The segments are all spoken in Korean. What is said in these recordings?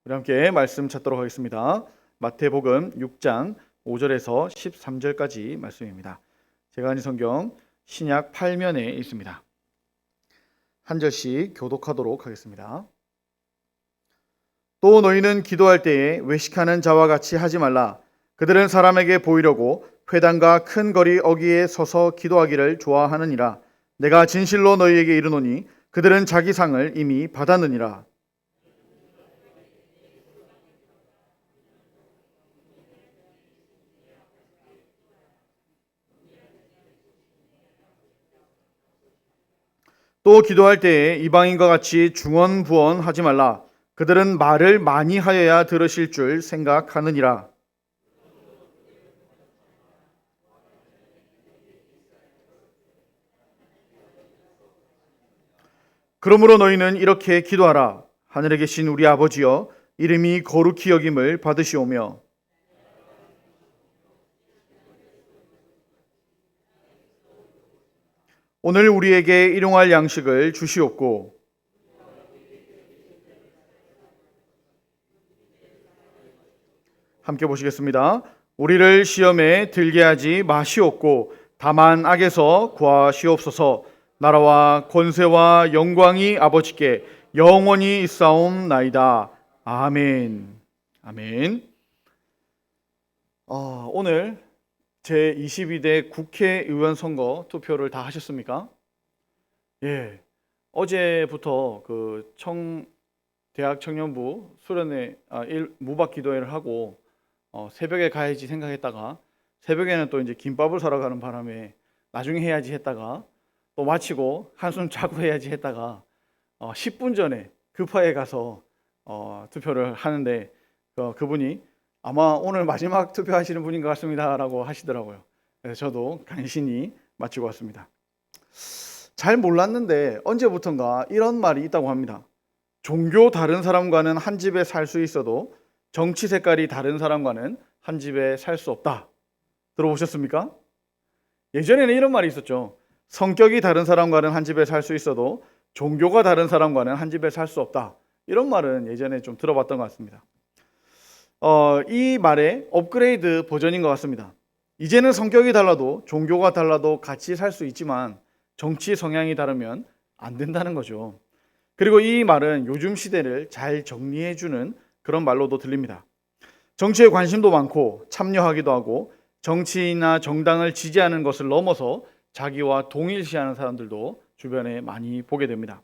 우리 함께 말씀 찾도록 하겠습니다. 마태복음 6장 5절에서 13절까지 말씀입니다. 제가 가진 성경 신약 8면에 있습니다. 한 절씩 교독하도록 하겠습니다. 또 너희는 기도할 때에 외식하는 자와 같이 하지 말라. 그들은 사람에게 보이려고 회당과 큰 거리 어귀에 서서 기도하기를 좋아하느니라. 내가 진실로 너희에게 이르노니 그들은 자기 상을 이미 받았느니라. 또 기도할 때에 이방인과 같이 중언부언하지 말라. 그들은 말을 많이 하여야 들으실 줄 생각하느니라. 그러므로 너희는 이렇게 기도하라. 하늘에 계신 우리 아버지여, 이름이 거룩히 여김을 받으시오며 오늘 우리에게 일용할 양식을 주시옵고 함께 보시겠습니다. 우리를 시험에 들게 하지 마시옵고 다만 악에서 구하시옵소서. 나라와 권세와 영광이 아버지께 영원히 있사옵나이다. 아멘. 아멘. 오늘 제22대 국회의원 선거 투표를 다 하셨습니까? 예. 어제부터 대학 청년부 수련회 무박 기도회를 하고 새벽에 가야지 생각했다가 새벽에는 또 이제 김밥을 사러 가는 바람에 나중에 해야지 했다가 또 마치고 한숨 자고 해야지 했다가 10분 전에 급하게 가서 투표를 하는데 그분이 아마 오늘 마지막 투표하시는 분인 것 같습니다 라고 하시더라고요. 그래서 저도 간신히 마치고 왔습니다. 잘 몰랐는데 언제부턴가 이런 말이 있다고 합니다. 종교 다른 사람과는 한 집에 살 수 있어도 정치 색깔이 다른 사람과는 한 집에 살 수 없다. 들어보셨습니까? 예전에는 이런 말이 있었죠. 성격이 다른 사람과는 한 집에 살 수 있어도 종교가 다른 사람과는 한 집에 살 수 없다. 이런 말은 예전에 좀 들어봤던 것 같습니다. 이 말의 업그레이드 버전인 것 같습니다. 이제는 성격이 달라도 종교가 달라도 같이 살 수 있지만 정치 성향이 다르면 안 된다는 거죠. 그리고 이 말은 요즘 시대를 잘 정리해주는 그런 말로도 들립니다. 정치에 관심도 많고 참여하기도 하고 정치나 정당을 지지하는 것을 넘어서 자기와 동일시하는 사람들도 주변에 많이 보게 됩니다.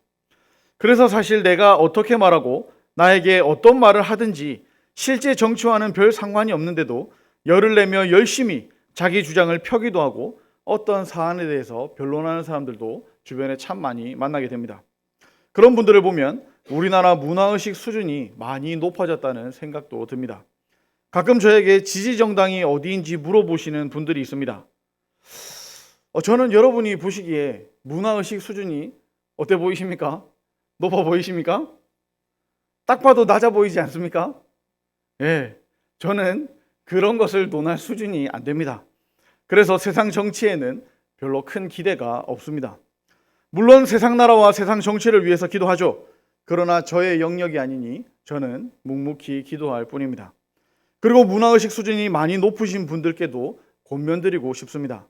그래서 사실 내가 어떻게 말하고 나에게 어떤 말을 하든지 실제 정치와는 별 상관이 없는데도 열을 내며 열심히 자기 주장을 펴기도 하고 어떤 사안에 대해서 변론하는 사람들도 주변에 참 많이 만나게 됩니다. 그런 분들을 보면 우리나라 문화의식 수준이 많이 높아졌다는 생각도 듭니다. 가끔 저에게 지지정당이 어디인지 물어보시는 분들이 있습니다. 저는 여러분이 보시기에 문화의식 수준이 어때 보이십니까? 높아 보이십니까? 딱 봐도 낮아 보이지 않습니까? 예, 저는 그런 것을 논할 수준이 안 됩니다. 그래서 세상 정치에는 별로 큰 기대가 없습니다. 물론 세상 나라와 세상 정치를 위해서 기도하죠. 그러나 저의 영역이 아니니 저는 묵묵히 기도할 뿐입니다. 그리고 문화의식 수준이 많이 높으신 분들께도 권면드리고 싶습니다.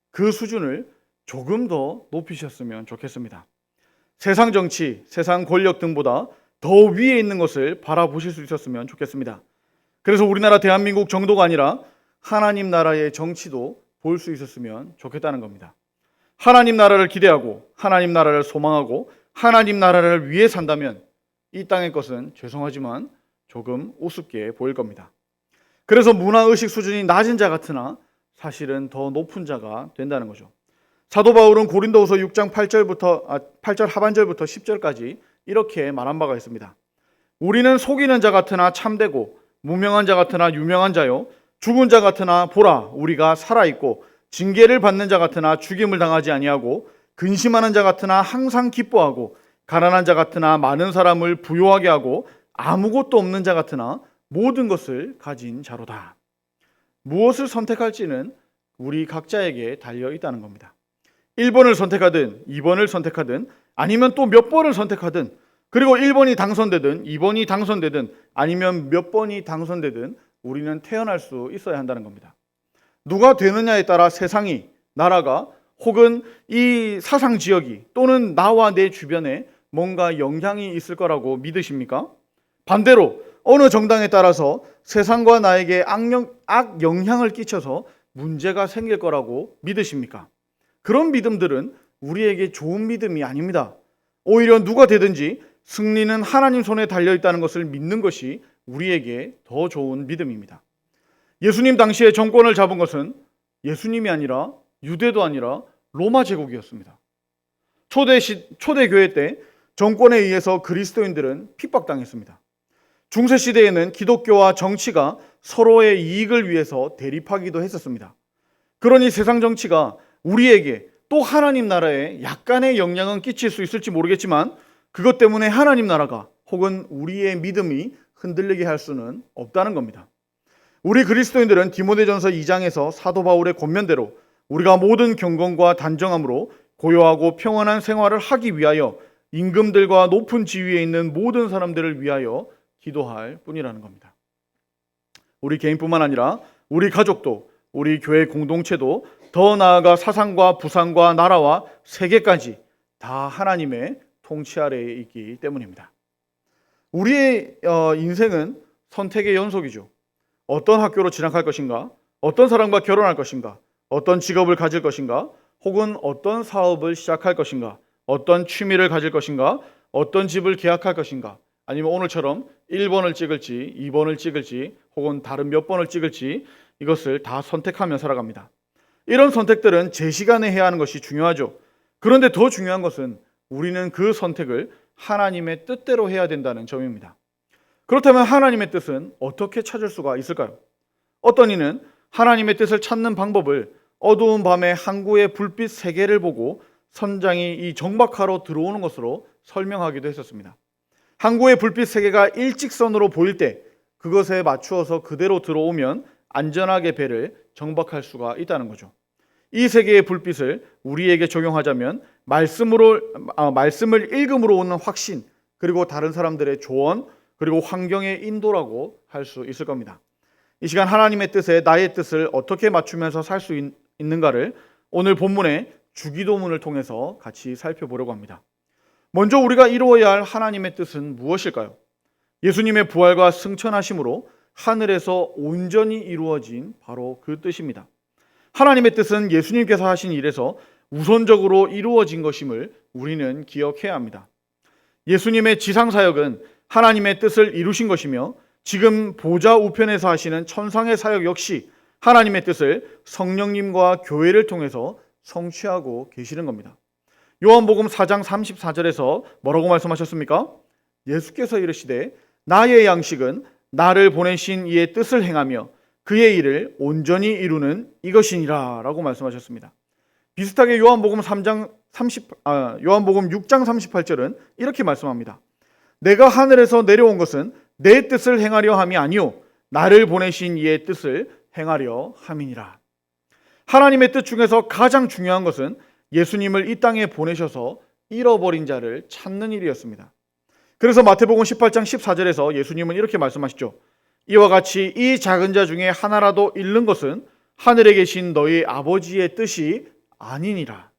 그 수준을 조금 더 높이셨으면 좋겠습니다. 세상 정치, 세상 권력 등보다 더 위에 있는 것을 바라보실 수 있었으면 좋겠습니다. 그래서 우리나라 대한민국 정도가 아니라 하나님 나라의 정치도 볼 수 있었으면 좋겠다는 겁니다. 하나님 나라를 기대하고 하나님 나라를 소망하고 하나님 나라를 위해 산다면 이 땅의 것은 죄송하지만 조금 우습게 보일 겁니다. 그래서 문화의식 수준이 낮은 자 같으나 사실은 더 높은 자가 된다는 거죠. 사도 바울은 고린도후서 6장 8절 하반절부터 10절까지 이렇게 말한 바가 있습니다. 우리는 속이는 자 같으나 참되고 무명한 자 같으나 유명한 자요 죽은 자 같으나 보라 우리가 살아있고 징계를 받는 자 같으나 죽임을 당하지 아니하고 근심하는 자 같으나 항상 기뻐하고 가난한 자 같으나 많은 사람을 부요하게 하고 아무것도 없는 자 같으나 모든 것을 가진 자로다. 무엇을 선택할지는 우리 각자에게 달려 있다는 겁니다. 1번을 선택하든 2번을 선택하든 아니면 또 몇 번을 선택하든 그리고 1번이 당선되든 2번이 당선되든 아니면 몇 번이 당선되든 우리는 태어날 수 있어야 한다는 겁니다. 누가 되느냐에 따라 세상이, 나라가 혹은 이 사상 지역이 또는 나와 내 주변에 뭔가 영향이 있을 거라고 믿으십니까? 반대로 어느 정당에 따라서 세상과 나에게 악영향을 끼쳐서 문제가 생길 거라고 믿으십니까? 그런 믿음들은 우리에게 좋은 믿음이 아닙니다. 오히려 누가 되든지 승리는 하나님 손에 달려있다는 것을 믿는 것이 우리에게 더 좋은 믿음입니다. 예수님 당시에 정권을 잡은 것은 예수님이 아니라 유대도 아니라 로마 제국이었습니다. 초대교회 때 정권에 의해서 그리스도인들은 핍박당했습니다. 중세시대에는 기독교와 정치가 서로의 이익을 위해서 대립하기도 했었습니다. 그러니 세상 정치가 우리에게 또 하나님 나라에 약간의 영향은 끼칠 수 있을지 모르겠지만 그것 때문에 하나님 나라가 혹은 우리의 믿음이 흔들리게 할 수는 없다는 겁니다. 우리 그리스도인들은 디모데전서 2장에서 사도 바울의 권면대로 우리가 모든 경건과 단정함으로 고요하고 평안한 생활을 하기 위하여 임금들과 높은 지위에 있는 모든 사람들을 위하여 기도할 뿐이라는 겁니다. 우리 개인뿐만 아니라 우리 가족도, 우리 교회 공동체도, 더 나아가 사상과 부상과 나라와 세계까지 다 하나님의 통치 아래에 있기 때문입니다. 우리의 인생은 선택의 연속이죠. 어떤 학교로 진학할 것인가, 어떤 사람과 결혼할 것인가, 어떤 직업을 가질 것인가, 혹은 어떤 사업을 시작할 것인가, 어떤 취미를 가질 것인가, 어떤 집을 계약할 것인가, 아니면 오늘처럼 1번을 찍을지 2번을 찍을지 혹은 다른 몇 번을 찍을지 이것을 다 선택하며 살아갑니다. 이런 선택들은 제 시간에 해야 하는 것이 중요하죠. 그런데 더 중요한 것은 우리는 그 선택을 하나님의 뜻대로 해야 된다는 점입니다. 그렇다면 하나님의 뜻은 어떻게 찾을 수가 있을까요? 어떤 이는 하나님의 뜻을 찾는 방법을 어두운 밤에 항구의 불빛 세계를 보고 선장이 이 정박하러 들어오는 것으로 설명하기도 했었습니다. 항구의 불빛 세계가 일직선으로 보일 때 그것에 맞추어서 그대로 들어오면 안전하게 배를 정박할 수가 있다는 거죠. 이 세계의 불빛을 우리에게 적용하자면 말씀을 읽음으로 오는 확신, 그리고 다른 사람들의 조언, 그리고 환경의 인도라고 할 수 있을 겁니다. 이 시간 하나님의 뜻에 나의 뜻을 어떻게 맞추면서 살 수 있는가를 오늘 본문의 주기도문을 통해서 같이 살펴보려고 합니다. 먼저 우리가 이루어야 할 하나님의 뜻은 무엇일까요? 예수님의 부활과 승천하심으로 하늘에서 온전히 이루어진 바로 그 뜻입니다. 하나님의 뜻은 예수님께서 하신 일에서 우선적으로 이루어진 것임을 우리는 기억해야 합니다. 예수님의 지상사역은 하나님의 뜻을 이루신 것이며 지금 보좌 우편에서 하시는 천상의 사역 역시 하나님의 뜻을 성령님과 교회를 통해서 성취하고 계시는 겁니다. 요한복음 4장 34절에서 뭐라고 말씀하셨습니까? 예수께서 이르시되 나의 양식은 나를 보내신 이의 뜻을 행하며 그의 일을 온전히 이루는 이것이니라 라고 말씀하셨습니다. 비슷하게 요한복음 6장 38절은 이렇게 말씀합니다. 내가 하늘에서 내려온 것은 내 뜻을 행하려 함이 아니요 나를 보내신 이의 뜻을 행하려 함이니라. 하나님의 뜻 중에서 가장 중요한 것은 예수님을 이 땅에 보내셔서 잃어버린 자를 찾는 일이었습니다. 그래서 마태복음 18장 14절에서 예수님은 이렇게 말씀하시죠. 이와 같이 이 작은 자 중에 하나라도 잃는 것은 하늘에 계신 너희 아버지의 뜻이 아니니라.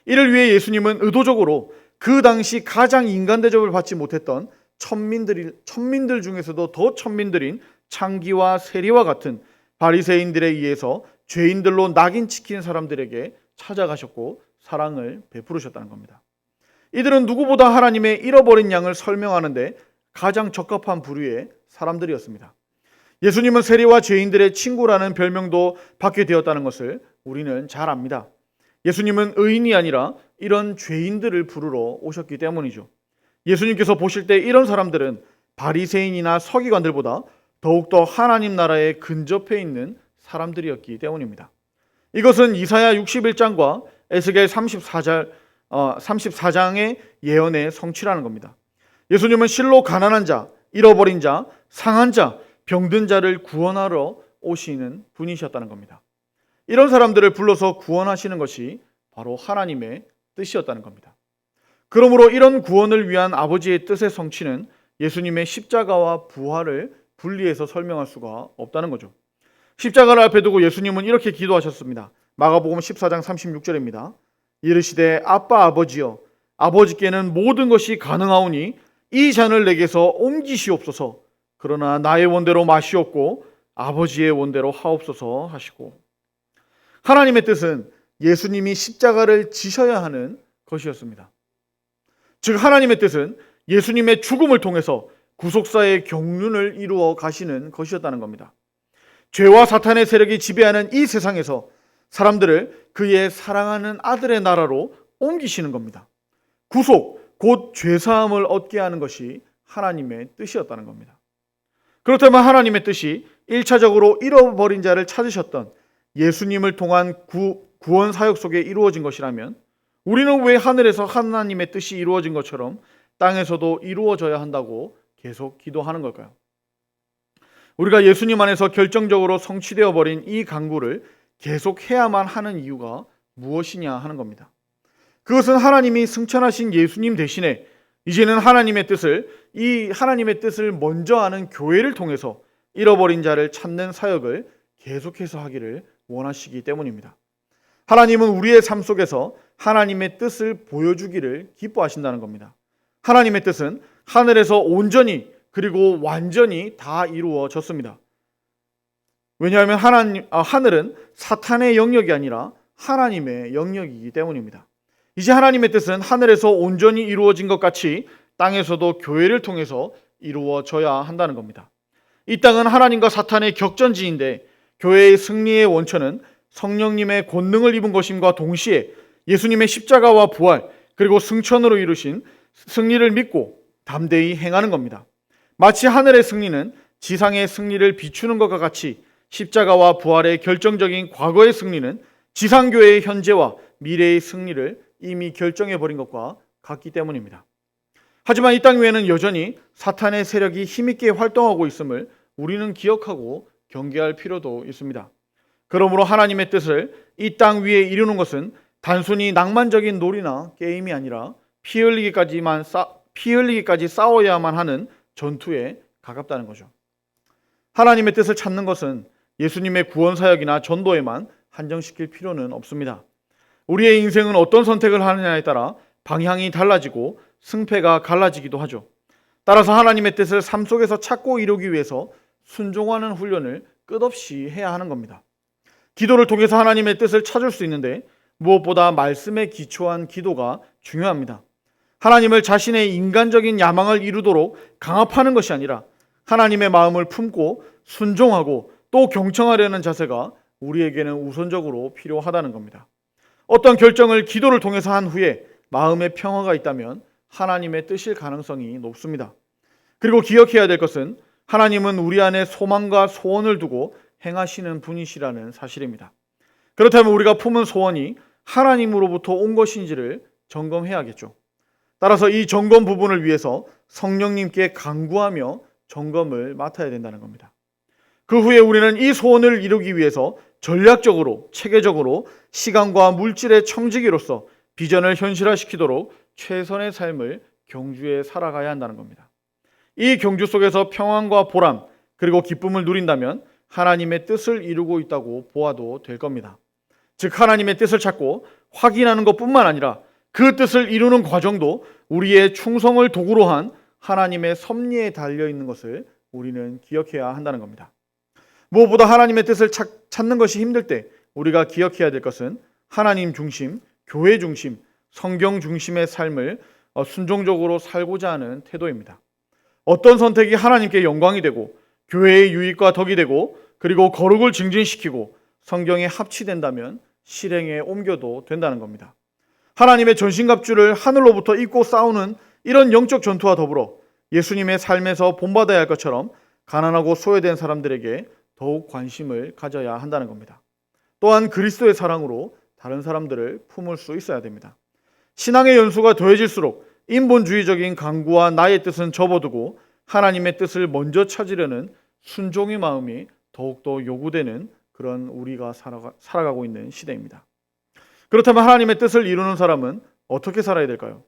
이를 위해 예수님은 의도적으로 그 당시 가장 인간 대접을 받지 못했던 천민들 중에서도 더 천민들인 창기와 세리와 같은 바리새인들에 의해서 죄인들로 낙인 찍힌 사람들에게 찾아가셨고 사랑을 베푸르셨다는 겁니다. 이들은 누구보다 하나님의 잃어버린 양을 설명하는데 가장 적합한 부류의 사람들이었습니다. 예수님은 세리와 죄인들의 친구라는 별명도 받게 되었다는 것을 우리는 잘 압니다. 예수님은 의인이 아니라 이런 죄인들을 부르러 오셨기 때문이죠. 예수님께서 보실 때 이런 사람들은 바리새인이나 서기관들보다 더욱더 하나님 나라에 근접해 있는 사람들이었기 때문입니다. 이것은 이사야 61장과 에스겔 34장의 예언의 성취라는 겁니다. 예수님은 실로 가난한 자, 잃어버린 자, 상한 자, 병든 자를 구원하러 오시는 분이셨다는 겁니다. 이런 사람들을 불러서 구원하시는 것이 바로 하나님의 뜻이었다는 겁니다. 그러므로 이런 구원을 위한 아버지의 뜻의 성취는 예수님의 십자가와 부활을 분리해서 설명할 수가 없다는 거죠. 십자가를 앞에 두고 예수님은 이렇게 기도하셨습니다. 마가복음 14장 36절입니다. 이르시되 아빠 아버지여, 아버지께는 모든 것이 가능하오니 이 잔을 내게서 옮기시옵소서. 그러나 나의 원대로 마시옵고 아버지의 원대로 하옵소서 하시고, 하나님의 뜻은 예수님이 십자가를 지셔야 하는 것이었습니다. 즉 하나님의 뜻은 예수님의 죽음을 통해서 구속사의 경륜을 이루어 가시는 것이었다는 겁니다. 죄와 사탄의 세력이 지배하는 이 세상에서 사람들을 그의 사랑하는 아들의 나라로 옮기시는 겁니다. 구속, 곧 죄사함을 얻게 하는 것이 하나님의 뜻이었다는 겁니다. 그렇다면 하나님의 뜻이 1차적으로 잃어버린 자를 찾으셨던 예수님을 통한 구원 사역 속에 이루어진 것이라면, 우리는 왜 하늘에서 하나님의 뜻이 이루어진 것처럼 땅에서도 이루어져야 한다고 계속 기도하는 걸까요? 우리가 예수님 안에서 결정적으로 성취되어 버린 이 간구를 계속 해야만 하는 이유가 무엇이냐 하는 겁니다. 그것은 하나님이 승천하신 예수님 대신에 이제는 하나님의 뜻을 먼저 아는 교회를 통해서 잃어버린 자를 찾는 사역을 계속해서 하기를 원하시기 때문입니다. 하나님은 우리의 삶 속에서 하나님의 뜻을 보여주기를 기뻐하신다는 겁니다. 하나님의 뜻은 하늘에서 온전히 그리고 완전히 다 이루어졌습니다. 왜냐하면 하늘은 사탄의 영역이 아니라 하나님의 영역이기 때문입니다. 이제 하나님의 뜻은 하늘에서 온전히 이루어진 것 같이 땅에서도 교회를 통해서 이루어져야 한다는 겁니다. 이 땅은 하나님과 사탄의 격전지인데, 교회의 승리의 원천은 성령님의 권능을 입은 것임과 동시에 예수님의 십자가와 부활 그리고 승천으로 이루신 승리를 믿고 담대히 행하는 겁니다. 마치 하늘의 승리는 지상의 승리를 비추는 것과 같이 십자가와 부활의 결정적인 과거의 승리는 지상교회의 현재와 미래의 승리를 이미 결정해버린 것과 같기 때문입니다. 하지만 이 땅 위에는 여전히 사탄의 세력이 힘있게 활동하고 있음을 우리는 기억하고 경계할 필요도 있습니다. 그러므로 하나님의 뜻을 이 땅 위에 이루는 것은 단순히 낭만적인 놀이나 게임이 아니라 피 흘리기까지 싸워야만 하는 전투에 가깝다는 거죠. 하나님의 뜻을 찾는 것은 예수님의 구원 사역이나 전도에만 한정시킬 필요는 없습니다. 우리의 인생은 어떤 선택을 하느냐에 따라 방향이 달라지고 승패가 갈라지기도 하죠. 따라서 하나님의 뜻을 삶 속에서 찾고 이루기 위해서 순종하는 훈련을 끝없이 해야 하는 겁니다. 기도를 통해서 하나님의 뜻을 찾을 수 있는데 무엇보다 말씀에 기초한 기도가 중요합니다. 하나님을 자신의 인간적인 야망을 이루도록 강압하는 것이 아니라 하나님의 마음을 품고 순종하고 또 경청하려는 자세가 우리에게는 우선적으로 필요하다는 겁니다. 어떤 결정을 기도를 통해서 한 후에 마음의 평화가 있다면 하나님의 뜻일 가능성이 높습니다. 그리고 기억해야 될 것은 하나님은 우리 안에 소망과 소원을 두고 행하시는 분이시라는 사실입니다. 그렇다면 우리가 품은 소원이 하나님으로부터 온 것인지를 점검해야겠죠. 따라서 이 점검 부분을 위해서 성령님께 간구하며 점검을 맡아야 된다는 겁니다. 그 후에 우리는 이 소원을 이루기 위해서 전략적으로, 체계적으로 시간과 물질의 청지기로서 비전을 현실화시키도록 최선의 삶을 경주해 살아가야 한다는 겁니다. 이 경주 속에서 평안과 보람 그리고 기쁨을 누린다면 하나님의 뜻을 이루고 있다고 보아도 될 겁니다. 즉 하나님의 뜻을 찾고 확인하는 것뿐만 아니라 그 뜻을 이루는 과정도 우리의 충성을 도구로 한 하나님의 섭리에 달려있는 것을 우리는 기억해야 한다는 겁니다. 무엇보다 하나님의 뜻을 찾는 것이 힘들 때 우리가 기억해야 될 것은 하나님 중심, 교회 중심, 성경 중심의 삶을 순종적으로 살고자 하는 태도입니다. 어떤 선택이 하나님께 영광이 되고 교회의 유익과 덕이 되고 그리고 거룩을 증진시키고 성경에 합치된다면 실행에 옮겨도 된다는 겁니다. 하나님의 전신갑주를 하늘로부터 입고 싸우는 이런 영적 전투와 더불어 예수님의 삶에서 본받아야 할 것처럼 가난하고 소외된 사람들에게 더욱 관심을 가져야 한다는 겁니다. 또한 그리스도의 사랑으로 다른 사람들을 품을 수 있어야 됩니다. 신앙의 연수가 더해질수록 인본주의적인 강구와 나의 뜻은 접어두고 하나님의 뜻을 먼저 찾으려는 순종의 마음이 더욱더 요구되는 그런 우리가 살아가고 있는 시대입니다. 그렇다면 하나님의 뜻을 이루는 사람은 어떻게 살아야 될까요?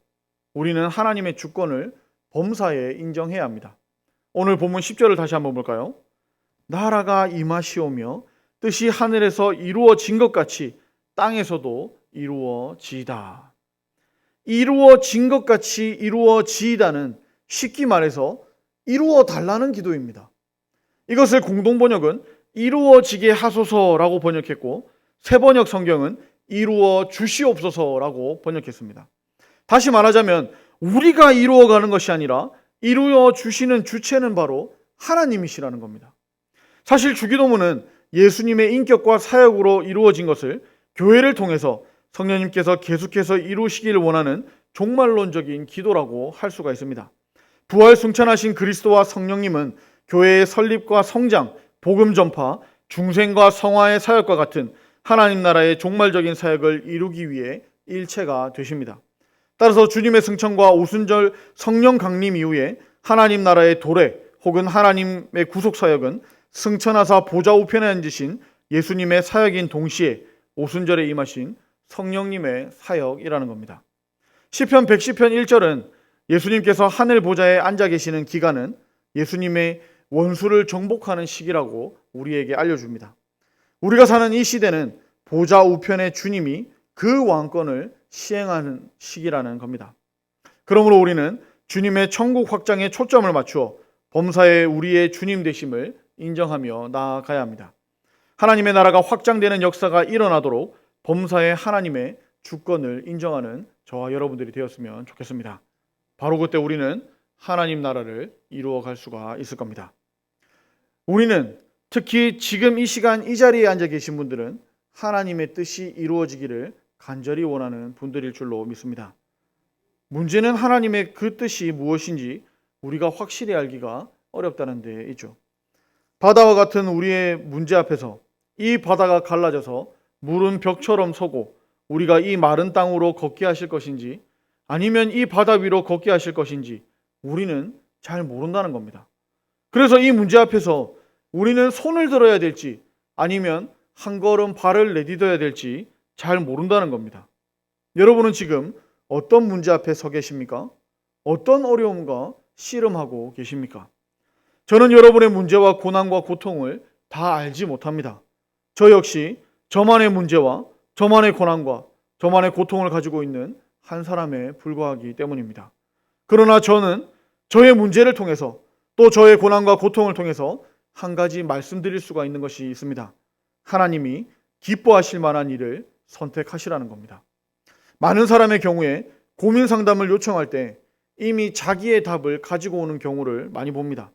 우리는 하나님의 주권을 범사에 인정해야 합니다. 오늘 본문 10절을 다시 한번 볼까요? 나라가 임하시오며 뜻이 하늘에서 이루어진 것 같이 땅에서도 이루어지이다. 이루어진 것 같이 이루어지이다는 쉽게 말해서 이루어 달라는 기도입니다. 이것을 공동번역은 이루어지게 하소서라고 번역했고, 새번역 성경은 이루어 주시옵소서라고 번역했습니다. 다시 말하자면 우리가 이루어가는 것이 아니라 이루어 주시는 주체는 바로 하나님이시라는 겁니다. 사실 주기도문은 예수님의 인격과 사역으로 이루어진 것을 교회를 통해서 성령님께서 계속해서 이루시기를 원하는 종말론적인 기도라고 할 수가 있습니다. 부활 승천하신 그리스도와 성령님은 교회의 설립과 성장, 복음 전파, 중생과 성화의 사역과 같은 하나님 나라의 종말적인 사역을 이루기 위해 일체가 되십니다. 따라서 주님의 승천과 오순절 성령 강림 이후에 하나님 나라의 도래 혹은 하나님의 구속 사역은 승천하사 보좌 우편에 앉으신 예수님의 사역인 동시에 오순절에 임하신 성령님의 사역이라는 겁니다. 시편 110편 1절은 예수님께서 하늘 보좌에 앉아 계시는 기간은 예수님의 원수를 정복하는 시기라고 우리에게 알려줍니다. 우리가 사는 이 시대는 보좌 우편의 주님이 그 왕권을 시행하는 시기라는 겁니다. 그러므로 우리는 주님의 천국 확장에 초점을 맞추어 범사에 우리의 주님 되심을 인정하며 나아가야 합니다. 하나님의 나라가 확장되는 역사가 일어나도록 범사에 하나님의 주권을 인정하는 저와 여러분들이 되었으면 좋겠습니다. 바로 그때 우리는 하나님 나라를 이루어갈 수가 있을 겁니다. 우리는 특히 지금 이 시간 이 자리에 앉아 계신 분들은 하나님의 뜻이 이루어지기를 간절히 원하는 분들일 줄로 믿습니다. 문제는 하나님의 그 뜻이 무엇인지 우리가 확실히 알기가 어렵다는 데 있죠. 바다와 같은 우리의 문제 앞에서 이 바다가 갈라져서 물은 벽처럼 서고 우리가 이 마른 땅으로 걷게 하실 것인지 아니면 이 바다 위로 걷게 하실 것인지 우리는 잘 모른다는 겁니다. 그래서 이 문제 앞에서 우리는 손을 들어야 될지 아니면 한 걸음 발을 내딛어야 될지 잘 모른다는 겁니다. 여러분은 지금 어떤 문제 앞에 서 계십니까? 어떤 어려움과 씨름하고 계십니까? 저는 여러분의 문제와 고난과 고통을 다 알지 못합니다. 저 역시 저만의 문제와 저만의 고난과 저만의 고통을 가지고 있는 한 사람에 불과하기 때문입니다. 그러나 저는 저의 문제를 통해서 또 저의 고난과 고통을 통해서 한 가지 말씀드릴 수가 있는 것이 있습니다. 하나님이 기뻐하실 만한 일을 선택하시라는 겁니다. 많은 사람의 경우에 고민 상담을 요청할 때 이미 자기의 답을 가지고 오는 경우를 많이 봅니다.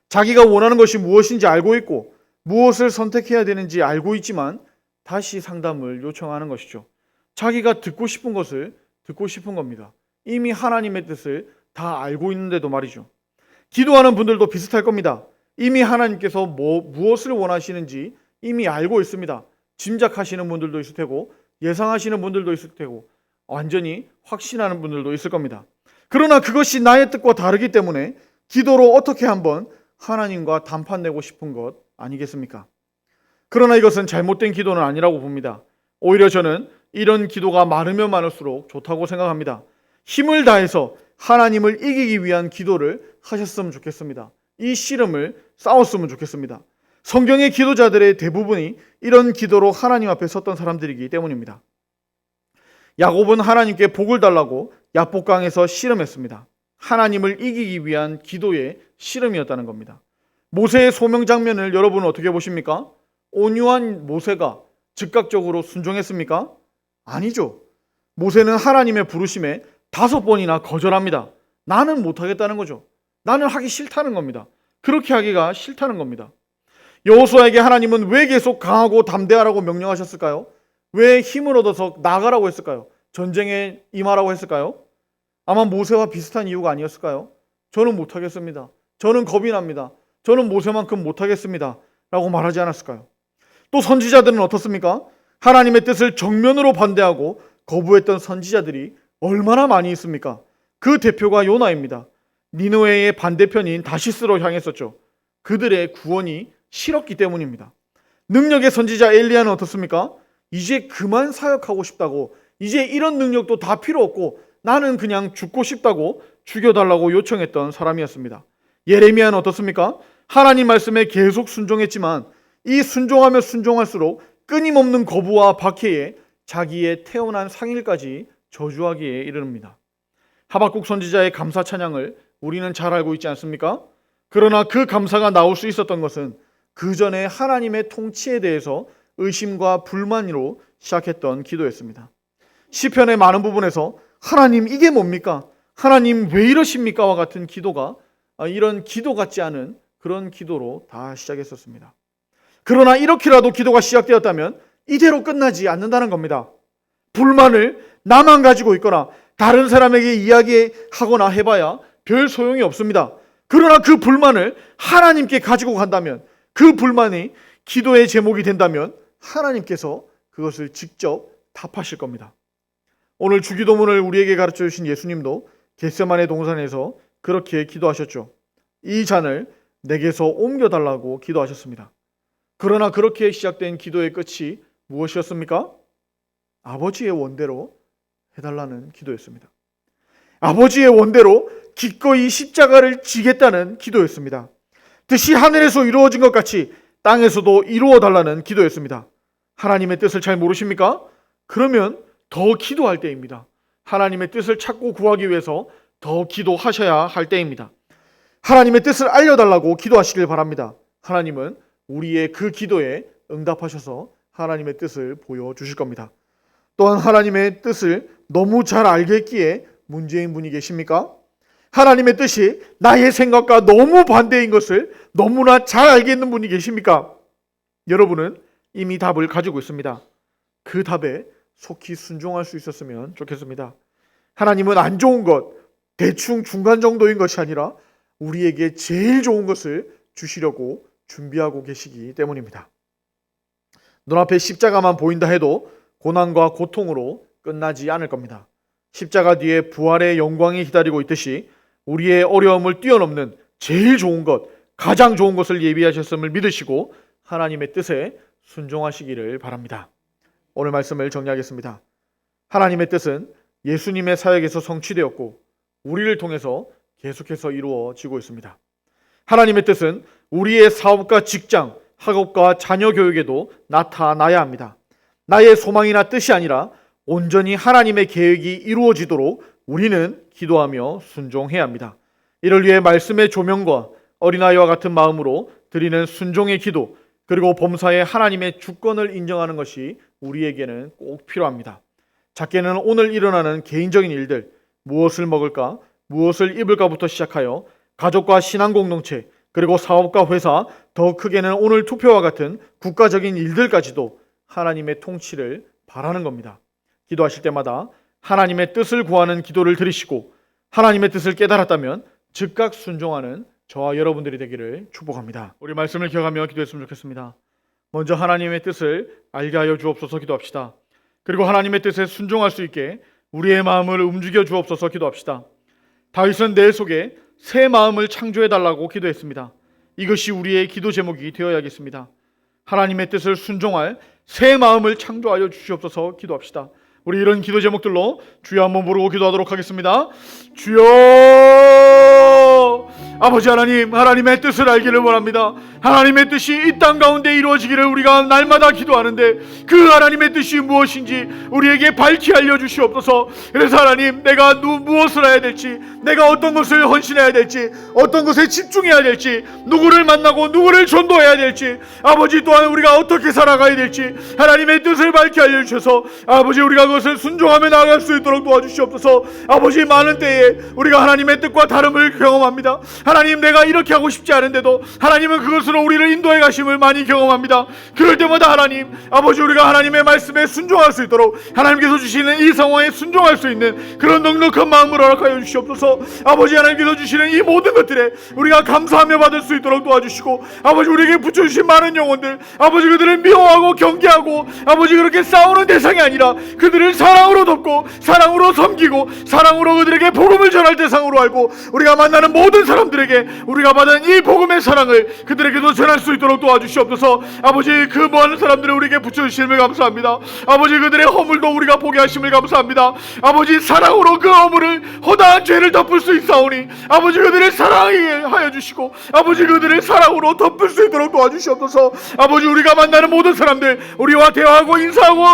자기가 원하는 것이 무엇인지 알고 있고 무엇을 선택해야 되는지 알고 있지만 다시 상담을 요청하는 것이죠. 자기가 듣고 싶은 것을 듣고 싶은 겁니다. 이미 하나님의 뜻을 다 알고 있는데도 말이죠. 기도하는 분들도 비슷할 겁니다. 이미 하나님께서 무엇을 원하시는지 이미 알고 있습니다. 짐작하시는 분들도 있을 테고 예상하시는 분들도 있을 테고 완전히 확신하는 분들도 있을 겁니다. 그러나 그것이 나의 뜻과 다르기 때문에 기도로 어떻게 한번 하나님과 단판 내고 싶은 것 아니겠습니까? 그러나 이것은 잘못된 기도는 아니라고 봅니다. 오히려 저는 이런 기도가 많으면 많을수록 좋다고 생각합니다. 힘을 다해서 하나님을 이기기 위한 기도를 하셨으면 좋겠습니다. 이 씨름을 싸웠으면 좋겠습니다. 성경의 기도자들의 대부분이 이런 기도로 하나님 앞에 섰던 사람들이기 때문입니다. 야곱은 하나님께 복을 달라고 야복강에서 씨름했습니다. 하나님을 이기기 위한 기도의 씨름이었다는 겁니다. 모세의 소명 장면을 여러분은 어떻게 보십니까? 온유한 모세가 즉각적으로 순종했습니까? 아니죠. 모세는 하나님의 부르심에 5번이나 거절합니다. 나는 못하겠다는 거죠. 나는 하기 싫다는 겁니다. 그렇게 하기가 싫다는 겁니다. 여호수아에게 하나님은 왜 계속 강하고 담대하라고 명령하셨을까요? 왜 힘을 얻어서 나가라고 했을까요? 전쟁에 임하라고 했을까요? 아마 모세와 비슷한 이유가 아니었을까요? 저는 못하겠습니다. 저는 겁이 납니다. 저는 모세만큼 못하겠습니다. 라고 말하지 않았을까요? 또 선지자들은 어떻습니까? 하나님의 뜻을 정면으로 반대하고 거부했던 선지자들이 얼마나 많이 있습니까? 그 대표가 요나입니다. 니느웨의 반대편인 다시스로 향했었죠. 그들의 구원이 싫었기 때문입니다. 능력의 선지자 엘리야는 어떻습니까? 이제 그만 사역하고 싶다고, 이제 이런 능력도 다 필요 없고 나는 그냥 죽고 싶다고 죽여달라고 요청했던 사람이었습니다. 예레미야는 어떻습니까? 하나님 말씀에 계속 순종했지만 이 순종하며 순종할수록 끊임없는 거부와 박해에 자기의 태어난 상일까지 저주하기에 이르릅니다. 하박국 선지자의 감사 찬양을 우리는 잘 알고 있지 않습니까? 그러나 그 감사가 나올 수 있었던 것은 그 전에 하나님의 통치에 대해서 의심과 불만으로 시작했던 기도였습니다. 시편의 많은 부분에서 하나님 이게 뭡니까? 하나님 왜 이러십니까? 와 같은 기도가 이런 기도 같지 않은 그런 기도로 다 시작했었습니다. 그러나 이렇게라도 기도가 시작되었다면 이대로 끝나지 않는다는 겁니다. 불만을 나만 가지고 있거나 다른 사람에게 이야기하거나 해봐야 별 소용이 없습니다. 그러나 그 불만을 하나님께 가지고 간다면, 그 불만이 기도의 제목이 된다면 하나님께서 그것을 직접 답하실 겁니다. 오늘 주기도문을 우리에게 가르쳐 주신 예수님도 겟세마네 동산에서 그렇게 기도하셨죠. 이 잔을 내게서 옮겨달라고 기도하셨습니다. 그러나 그렇게 시작된 기도의 끝이 무엇이었습니까? 아버지의 원대로 해달라는 기도였습니다. 아버지의 원대로 기꺼이 십자가를 지겠다는 기도였습니다. 뜻이 하늘에서 이루어진 것 같이 땅에서도 이루어달라는 기도였습니다. 하나님의 뜻을 잘 모르십니까? 그러면 더 기도할 때입니다. 하나님의 뜻을 찾고 구하기 위해서 더 기도하셔야 할 때입니다. 하나님의 뜻을 알려달라고 기도하시길 바랍니다. 하나님은 우리의 그 기도에 응답하셔서 하나님의 뜻을 보여주실 겁니다. 또한 하나님의 뜻을 너무 잘 알겠기에 문제인 분이 계십니까? 하나님의 뜻이 나의 생각과 너무 반대인 것을 너무나 잘 알겠는 분이 계십니까? 여러분은 이미 답을 가지고 있습니다. 그 답에 속히 순종할 수 있었으면 좋겠습니다. 하나님은 안 좋은 것, 대충 중간 정도인 것이 아니라 우리에게 제일 좋은 것을 주시려고 준비하고 계시기 때문입니다. 눈앞에 십자가만 보인다 해도 고난과 고통으로 끝나지 않을 겁니다. 십자가 뒤에 부활의 영광이 기다리고 있듯이 우리의 어려움을 뛰어넘는 제일 좋은 것, 가장 좋은 것을 예비하셨음을 믿으시고 하나님의 뜻에 순종하시기를 바랍니다. 오늘 말씀을 정리하겠습니다. 하나님의 뜻은 예수님의 사역에서 성취되었고 우리를 통해서 계속해서 이루어지고 있습니다. 하나님의 뜻은 우리의 사업과 직장, 학업과 자녀 교육에도 나타나야 합니다. 나의 소망이나 뜻이 아니라 온전히 하나님의 계획이 이루어지도록 우리는 기도하며 순종해야 합니다. 이를 위해 말씀의 조명과 어린아이와 같은 마음으로 드리는 순종의 기도, 그리고 범사에 하나님의 주권을 인정하는 것이 우리에게는 꼭 필요합니다. 작게는 오늘 일어나는 개인적인 일들, 무엇을 먹을까, 무엇을 입을까부터 시작하여 가족과 신앙 공동체, 그리고 사업과 회사, 더 크게는 오늘 투표와 같은 국가적인 일들까지도 하나님의 통치를 바라는 겁니다. 기도하실 때마다 하나님의 뜻을 구하는 기도를 드리시고 하나님의 뜻을 깨달았다면 즉각 순종하는 저와 여러분들이 되기를 축복합니다. 우리 말씀을 기억하며 기도했으면 좋겠습니다. 먼저 하나님의 뜻을 알게 하여 주옵소서 기도합시다. 그리고 하나님의 뜻에 순종할 수 있게 우리의 마음을 움직여 주옵소서 기도합시다. 다윗은 내 속에 새 마음을 창조해 달라고 기도했습니다. 이것이 우리의 기도 제목이 되어야겠습니다. 하나님의 뜻을 순종할 새 마음을 창조하여 주시옵소서 기도합시다. 우리 이런 기도 제목들로 주여 한번 부르고 기도하도록 하겠습니다. 주여, 아버지 하나님, 하나님의 뜻을 알기를 원합니다. 하나님의 뜻이 이 땅 가운데 이루어지기를 우리가 날마다 기도하는데 그 하나님의 뜻이 무엇인지 우리에게 밝히 알려주시옵소서. 그래서 하나님, 내가 무엇을 해야 될지, 내가 어떤 것을 헌신해야 될지, 어떤 것에 집중해야 될지, 누구를 만나고 누구를 전도해야 될지, 아버지 또한 우리가 어떻게 살아가야 될지 하나님의 뜻을 밝히 알려주셔서 아버지 우리가 그것을 순종하며 나아갈 수 있도록 도와주시옵소서. 아버지, 많은 때에 우리가 하나님의 뜻과 다름을 경험합니다. 하나님, 내가 이렇게 하고 싶지 않은데도 하나님은 그것으로 우리를 인도해 가심을 많이 경험합니다. 그럴 때마다 하나님, 아버지, 우리가 하나님의 말씀에 순종할 수 있도록 하나님께서 주시는 이 상황에 순종할 수 있는 그런 넉넉한 마음을 허락하여 주시옵소서. 아버지, 하나님께서 주시는 이 모든 것들에 우리가 감사하며 받을 수 있도록 도와주시고 아버지, 우리에게 붙여주신 많은 영혼들, 아버지, 그들을 미워하고 경계하고 아버지 그렇게 싸우는 대상이 아니라 그들을 사랑으로 돕고 사랑으로 섬기고 사랑으로 그들에게 복음을 전할 대상으로 알고 우리가 만나는 모든 사람들에게 사람들에게 우리가 받은 이 복음의 사랑을 그들에게도 전할 수 있도록 도와주시옵소서. 아버지, 그 많은 사람들을 우리에게 붙여주심을 감사합니다. 아버지, 그들의 허물도 우리가 보게 하심을 감사합니다. 아버지, 사랑으로 그 허물을, 허다한 죄를 덮을 수 있사오니 아버지, 그들의 사랑하게 하여 주시고 아버지, 그들의 사랑으로 덮을 수 있도록 도와주시옵소서. 아버지, 우리가 만나는 모든 사람들, 우리와 대화하고 인사하고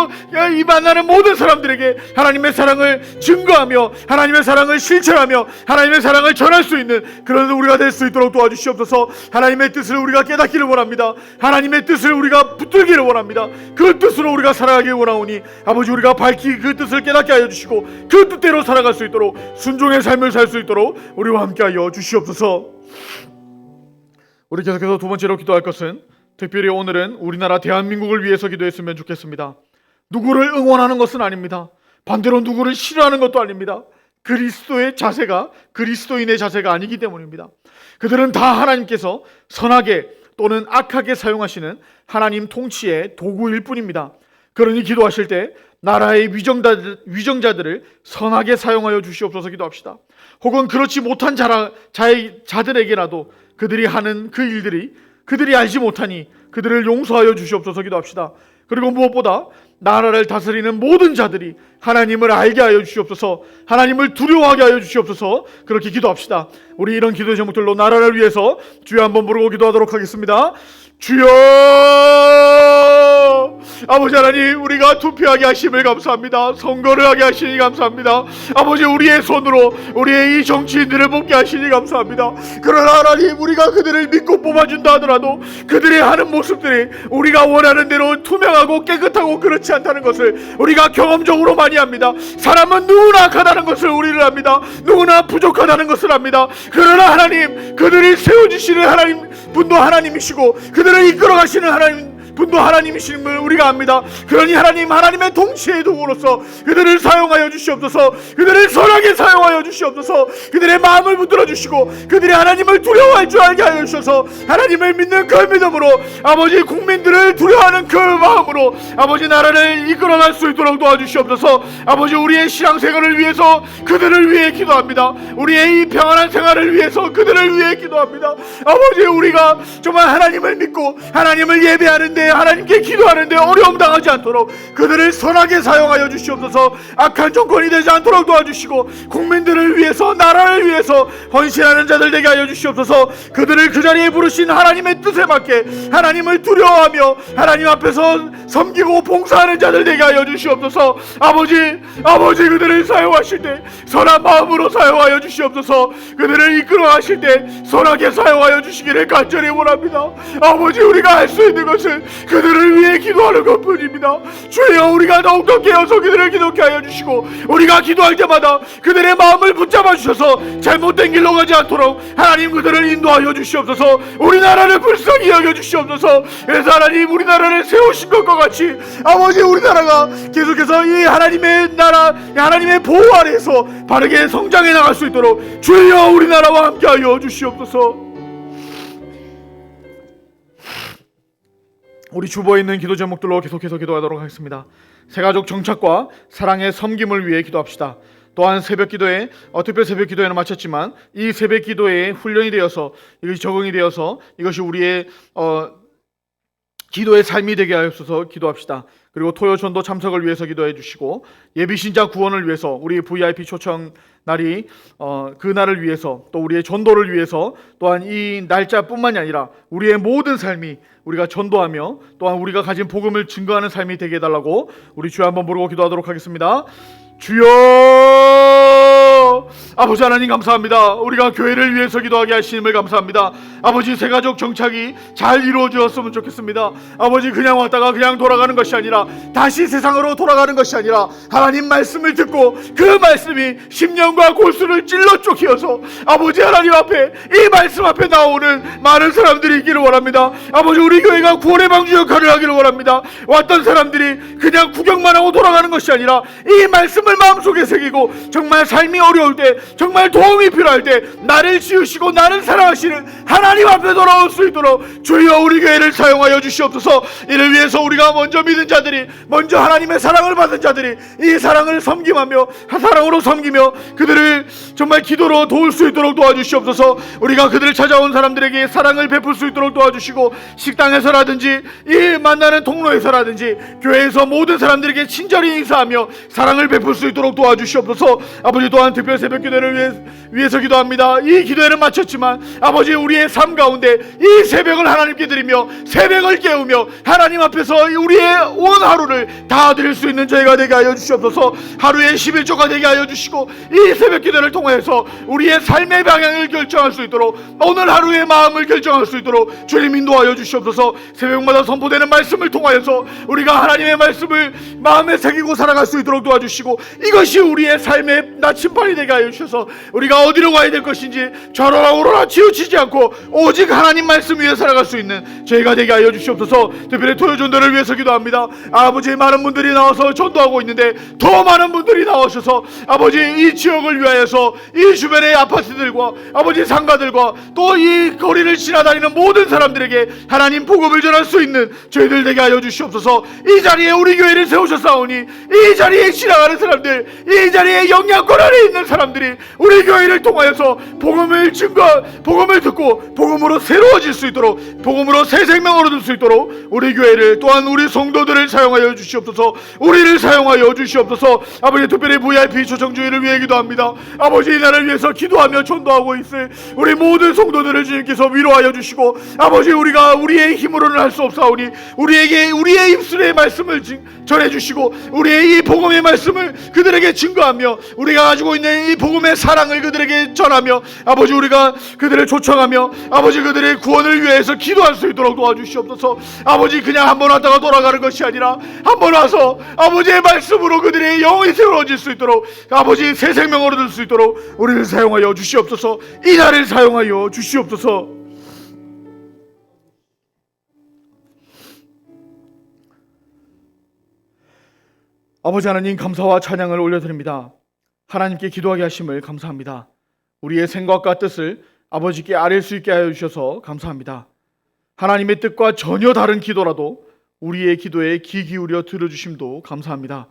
이 만나는 모든 사람들에게 하나님의 사랑을 증거하며 하나님의 사랑을 실천하며 하나님의 사랑을 전할 수 있는 그런 우리가 될 수 있도록 도와주시옵소서. 하나님의 뜻을 우리가 깨닫기를 원합니다. 하나님의 뜻을 우리가 붙들기를 원합니다. 그 뜻으로 우리가 살아가길 원하오니 아버지, 우리가 밝히 그 뜻을 깨닫게 하여 주시고 그 뜻대로 살아갈 수 있도록 순종의 삶을 살 수 있도록 우리와 함께 하여 주시옵소서. 우리 계속해서 두 번째로 기도할 것은, 특별히 오늘은 우리나라 대한민국을 위해서 기도했으면 좋겠습니다. 누구를 응원하는 것은 아닙니다. 반대로 누구를 싫어하는 것도 아닙니다. 그리스도의 자세가 그리스도인의 자세가 아니기 때문입니다. 그들은 다 하나님께서 선하게 또는 악하게 사용하시는 하나님 통치의 도구일 뿐입니다. 그러니 기도하실 때 나라의 위정자들을 선하게 사용하여 주시옵소서 기도합시다. 혹은 그렇지 못한 자들에게라도 그들이 하는 그 일들이 그들이 알지 못하니 그들을 용서하여 주시옵소서 기도합시다. 그리고 무엇보다 나라를 다스리는 모든 자들이 하나님을 알게 하여 주시옵소서, 하나님을 두려워하게 하여 주시옵소서. 그렇게 기도합시다. 우리 이런 기도 제목들로 나라를 위해서 주여 한번 부르고 기도하도록 하겠습니다. 주여, 아버지 하나님, 우리가 투표하게 하심을 감사합니다. 선거를 하게 하시니 감사합니다. 아버지, 우리의 손으로 우리의 이 정치인들을 뽑게 하시니 감사합니다. 그러나 하나님, 우리가 그들을 믿고 뽑아준다 하더라도 그들의 하는 모습들이 우리가 원하는 대로 투명하고 깨끗하고 그렇지 않다는 것을 우리가 경험적으로 많이 합니다. 사람은 누구나 악하다는 것을 우리를 압니다. 누구나 부족하다는 것을 압니다. 그러나 하나님, 그들이 세워주시는 하나님 분도 하나님이시고 그들을 이끌어가시는 하나님 분도 하나님이심을 우리가 압니다. 그러니 하나님, 하나님의 통치의 도구로서 그들을 사용하여 주시옵소서. 그들을 선하게 사용하여 주시옵소서. 그들의 마음을 붙들어 주시고 그들이 하나님을 두려워할 줄 알게 하여 주셔서 하나님을 믿는 그 믿음으로 아버지, 국민들을 두려워하는 그 마음으로 아버지, 나라를 이끌어갈 수 있도록 도와주시옵소서. 아버지, 우리의 신앙생활을 위해서 그들을 위해 기도합니다. 우리의 이 평안한 생활을 위해서 그들을 위해 기도합니다. 아버지, 우리가 정말 하나님을 믿고 하나님을 예배하는데, 하나님께 기도하는데 어려움 당하지 않도록 그들을 선하게 사용하여 주시옵소서. 악한 정권이 되지 않도록 도와주시고 국민들을 위해서, 나라를 위해서 헌신하는 자들 되게 하여 주시옵소서. 그들을 그 자리에 부르신 하나님의 뜻에 맞게 하나님을 두려워하며 하나님 앞에서 섬기고 봉사하는 자들 되게 하여 주시옵소서. 아버지, 그들을 사용하실 때 선한 마음으로 사용하여 주시옵소서. 그들을 이끌어 가실 때 선하게 사용하여 주시기를 간절히 원합니다. 아버지, 우리가 할 수 있는 것은 그들을 위해 기도하는 것뿐입니다. 주여, 우리가 더욱더 깨어서 그들을 기도케 하여 주시고 우리가 기도할 때마다 그들의 마음을 붙잡아 주셔서 잘못된 길로 가지 않도록 하나님 그들을 인도하여 주시옵소서. 우리나라를 불쌍히 여겨 주시옵소서. 그래서 하나님, 우리나라를 세우신 것과 같이 아버지, 우리나라가 계속해서 이 하나님의 나라, 하나님의 보호 아래에서 바르게 성장해 나갈 수 있도록 주여, 우리나라와 함께 하여 주시옵소서. 우리 주보에 있는 기도 제목들로 계속해서 기도하도록 하겠습니다. 새가족 정착과 사랑의 섬김을 위해 기도합시다. 또한 새벽 기도에 특별 새벽 기도에는 마쳤지만 이 새벽 기도에 훈련이 되어서, 이것이 적응이 되어서 이것이 우리의 기도의 삶이 되게 하옵소서 기도합시다. 그리고 토요 전도 참석을 위해서 기도해 주시고 예비신자 구원을 위해서, 우리 VIP 초청 날이 그 날을 위해서, 또 우리의 전도를 위해서, 또한 이 날짜뿐만이 아니라 우리의 모든 삶이 우리가 전도하며 또한 우리가 가진 복음을 증거하는 삶이 되게 해달라고 우리 주여 한번 부르고 기도하도록 하겠습니다. 주여, 아버지 하나님 감사합니다. 우리가 교회를 위해서 기도하게 하심을 감사합니다. 아버지, 새가족 정착이 잘 이루어졌으면 좋겠습니다. 아버지, 그냥 왔다가 그냥 돌아가는 것이 아니라, 다시 세상으로 돌아가는 것이 아니라 하나님 말씀을 듣고 그 말씀이 심령과 골수를 찔러 쪼개어서 아버지 하나님 앞에, 이 말씀 앞에 나오는 많은 사람들이 있기를 원합니다. 아버지, 우리 교회가 구원의 방주 역할을 하기를 원합니다. 왔던 사람들이 그냥 구경만 하고 돌아가는 것이 아니라 이 말씀을 마음속에 새기고 정말 삶이 어려울 때 때, 정말 도움이 필요할 때 나를 지으시고 나를 사랑하시는 하나님 앞에 돌아올 수 있도록 주여 우리 교회를 사용하여 주시옵소서. 이를 위해서 우리가 먼저 믿은 자들이, 먼저 하나님의 사랑을 받은 자들이 이 사랑을 섬김하며 사랑으로 섬기며 그들을 정말 기도로 도울 수 있도록 도와주시옵소서. 우리가 그들을 찾아온 사람들에게 사랑을 베풀 수 있도록 도와주시고, 식당에서라든지 이 만나는 통로에서라든지 교회에서 모든 사람들에게 친절히 인사하며 사랑을 베풀 수 있도록 도와주시옵소서. 아버지, 또한 특별 새벽 기도를 위해서 기도합니다. 이 기도회는 마쳤지만 아버지, 우리의 삶 가운데 이 새벽을 하나님께 드리며 새벽을 깨우며 하나님 앞에서 우리의 온 하루를 다 드릴 수 있는 저희가 되게 하여 주시옵소서. 하루에 11조가 되게 하여 주시고, 이 새벽 기도를 통해서 우리의 삶의 방향을 결정할 수 있도록, 오늘 하루의 마음을 결정할 수 있도록 주님 인도하여 주시옵소서. 새벽마다 선포되는 말씀을 통하여서 우리가 하나님의 말씀을 마음에 새기고 살아갈 수 있도록 도와주시고, 이것이 우리의 삶의 나침반이 되게 하여 주셔서 우리가 어디로 가야 될 것인지 좌로나 우로나 치우치지 않고 오직 하나님 말씀 위에 살아갈 수 있는 저희가 되게 하여 주시옵소서. 특별히 토요전도를 위해서 기도합니다. 아버지, 많은 분들이 나와서 전도하고 있는데 더 많은 분들이 나오셔서 아버지, 이 지역을 위하여서 이 주변의 아파트들과 아버지 상가들과 또 이 거리를 지나다니는 모든 사람들에게 하나님 복음을 전할 수 있는 저희들 되게 하여 주시옵소서. 이 자리에 우리 교회를 세우셨사오니 이 자리에 지나가는 사람들, 이 자리에 영향권 안에 있는 사람들이 우리 교회를 통하여서 복음을 듣고 복음으로 새로워질 수 있도록, 복음으로 새 생명을 얻을 수 있도록 우리 교회를, 또한 우리 성도들을 사용하여 주시옵소서. 우리를 사용하여 주시옵소서. 아버지, 특별히 VIP 초청주의를 위해 기도합니다. 아버지, 이 나라를 위해서 기도하며 전도하고 있을 우리 모든 성도들을 주님께서 위로하여 주시고, 아버지, 우리가 우리의 힘으로는 할 수 없사오니 우리에게 우리의 입술의 말씀을 전해주시고 우리의 이 복음의 말씀을 그들에게 증거하며 우리가 가지고 있는 이 복음의 사랑을 그들에게 전하며 아버지, 우리가 그들을 초청하며 아버지, 그들의 구원을 위해서 기도할 수 있도록 도와주시옵소서. 아버지, 그냥 한번 왔다가 돌아가는 것이 아니라 한번 와서 아버지의 말씀으로 그들의 영이 세워질 수 있도록, 아버지, 새 생명을 얻을 수 있도록 우리를 사용하여 주시옵소서. 이 날을 사용하여 주시옵소서. 아버지 하나님, 감사와 찬양을 올려드립니다. 하나님께 기도하게 하심을 감사합니다. 우리의 생각과 뜻을 아버지께 아뢰 수 있게 하여 주셔서 감사합니다. 하나님의 뜻과 전혀 다른 기도라도 우리의 기도에 귀 기울여 들어주심도 감사합니다.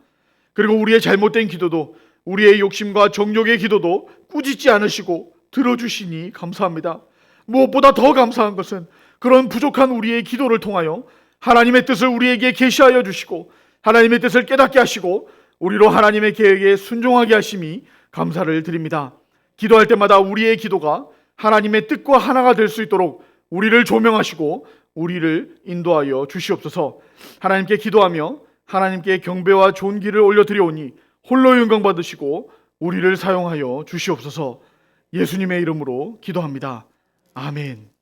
그리고 우리의 잘못된 기도도, 우리의 욕심과 정욕의 기도도 꾸짖지 않으시고 들어주시니 감사합니다. 무엇보다 더 감사한 것은 그런 부족한 우리의 기도를 통하여 하나님의 뜻을 우리에게 계시하여 주시고 하나님의 뜻을 깨닫게 하시고 우리로 하나님의 계획에 순종하게 하심이 감사를 드립니다. 기도할 때마다 우리의 기도가 하나님의 뜻과 하나가 될 수 있도록 우리를 조명하시고 우리를 인도하여 주시옵소서. 하나님께 기도하며 하나님께 경배와 존귀를 올려드리오니 홀로 영광 받으시고 우리를 사용하여 주시옵소서. 예수님의 이름으로 기도합니다. 아멘.